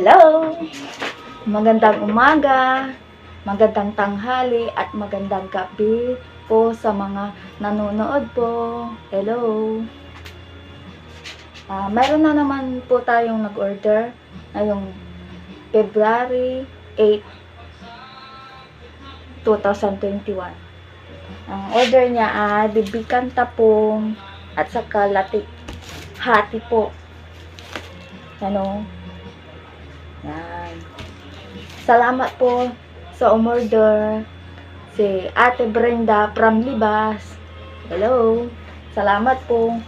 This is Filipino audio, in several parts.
Hello! Magandang umaga, magandang tanghali, at magandang gabi po sa mga nanonood po. Hello! Meron na naman po tayong nag-order ngayong February 8, 2021. Ang order niya ay bibikan tapong at saka hati po. Ano? Yan. Salamat po sa umorder. Si Ate Brenda from Libas. Hello. Salamat po.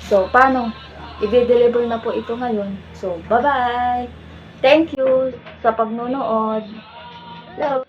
So, paano? I-deliver na po ito ngayon. So, bye-bye. Thank you sa pagnonood. Hello.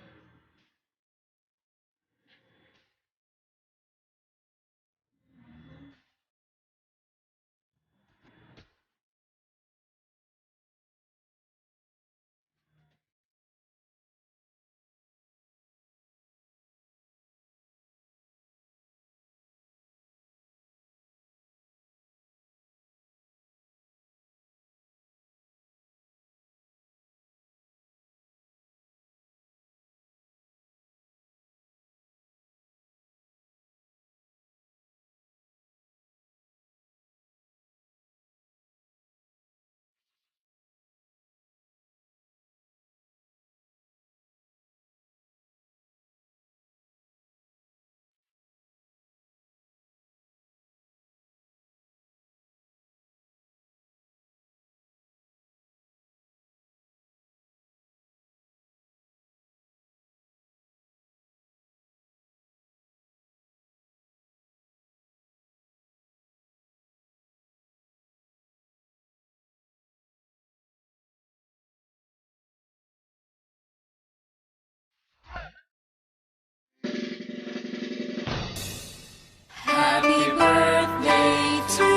Happy birthday to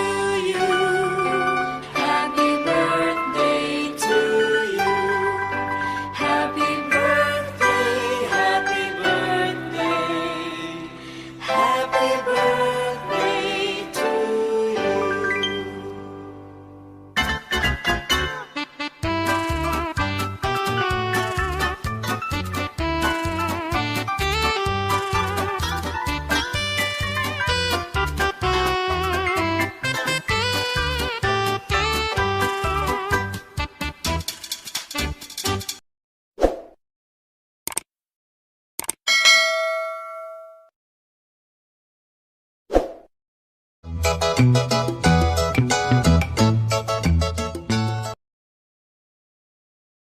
you. Happy birthday to you. Happy birthday, happy birthday. Happy birthday to you.